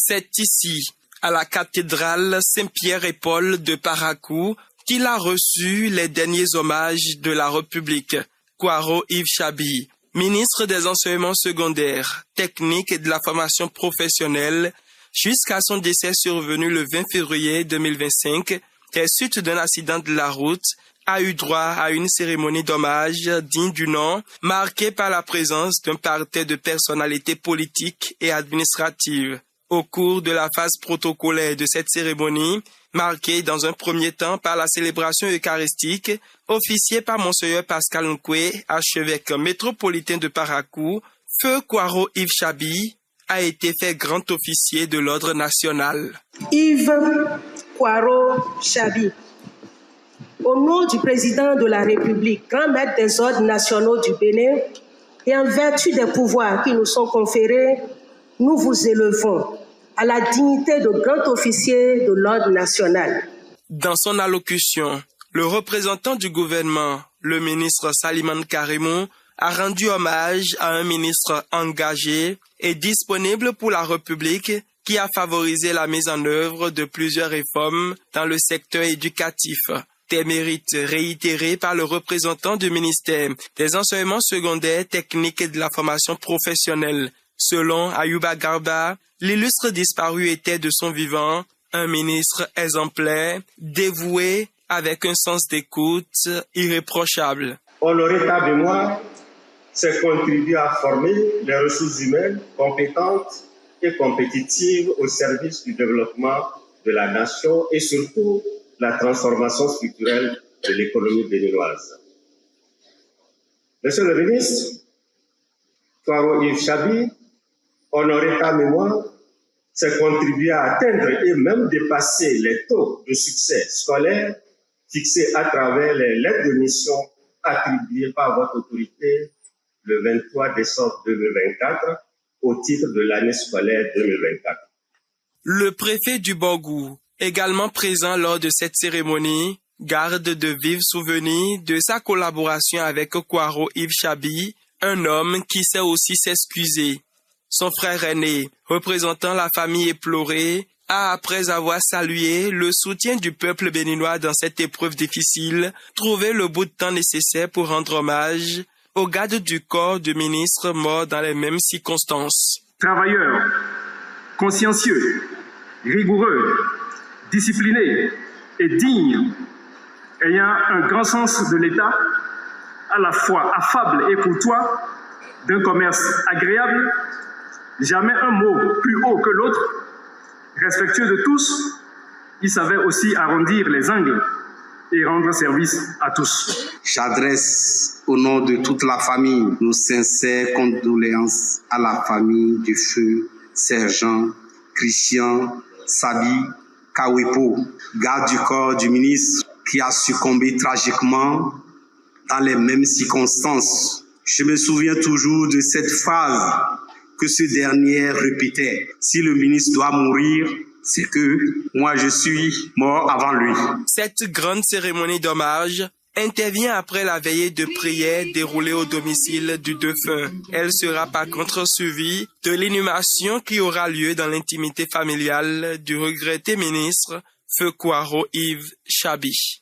C'est ici, à la cathédrale Saint-Pierre et Paul de Parakou, qu'il a reçu les derniers hommages de la République. Kwaro Yves Chabi, ministre des Enseignements secondaires, techniques et de la formation professionnelle, jusqu'à son décès survenu le 20 février 2025, des suites d'un accident de la route, a eu droit à une cérémonie d'hommage digne du nom, marquée par la présence d'un parterre de personnalités politiques et administratives. Au cours de la phase protocolaire de cette cérémonie, marquée dans un premier temps par la célébration eucharistique, officiée par Monseigneur Pascal Nkwe, archevêque métropolitain de Parakou, Feu Kwaro Yves Chabi a été fait grand officier de l'ordre national. Yves Kwaro Chabi, au nom du président de la République, grand maître des ordres nationaux du Bénin, et en vertu des pouvoirs qui nous sont conférés, nous vous élevons à la dignité de grand officier de l'ordre national. Dans son allocution, le représentant du gouvernement, le ministre Salimane Karimou, a rendu hommage à un ministre engagé et disponible pour la République qui a favorisé la mise en œuvre de plusieurs réformes dans le secteur éducatif. Des mérites réitérés par le représentant du ministère des Enseignements secondaires, techniques et de la formation professionnelle. Selon Ayouba Garba, l'illustre disparu était de son vivant un ministre exemplaire, dévoué, avec un sens d'écoute irréprochable. Honorer ta mémoire, c'est contribuer à former les ressources humaines compétentes et compétitives au service du développement de la nation et surtout la transformation structurelle de l'économie béninoise. Monsieur le ministre, Kwaro Yves Chabi, honorer ta mémoire, c'est contribuer à atteindre et même dépasser les taux de succès scolaire fixés à travers les lettres de mission attribuées par votre autorité le 23 décembre 2024 au titre de l'année scolaire 2024. Le préfet du Borgou, également présent lors de cette cérémonie, garde de vifs souvenirs de sa collaboration avec Kwaro Yves Chabi, un homme qui sait aussi s'excuser. Son frère aîné, représentant la famille éplorée, a, après avoir salué le soutien du peuple béninois dans cette épreuve difficile, trouvé le bout de temps nécessaire pour rendre hommage au garde du corps du ministre mort dans les mêmes circonstances. Travailleur, consciencieux, rigoureux, discipliné et digne, ayant un grand sens de l'État, à la fois affable et courtois, d'un commerce agréable, jamais un mot plus haut que l'autre, respectueux de tous, il savait aussi arrondir les angles et rendre service à tous. J'adresse au nom de toute la famille nos sincères condoléances à la famille du feu sergent Christian Sabi Kawepo, garde du corps du ministre qui a succombé tragiquement dans les mêmes circonstances. Je me souviens toujours de cette phrase que ce dernier répétait: si le ministre doit mourir, c'est que moi je suis mort avant lui. Cette grande cérémonie d'hommage intervient après la veillée de prière déroulée au domicile du défunt. Elle sera par contre suivie de l'inhumation qui aura lieu dans l'intimité familiale du regretté ministre Feu Kwaro Yves Chabi.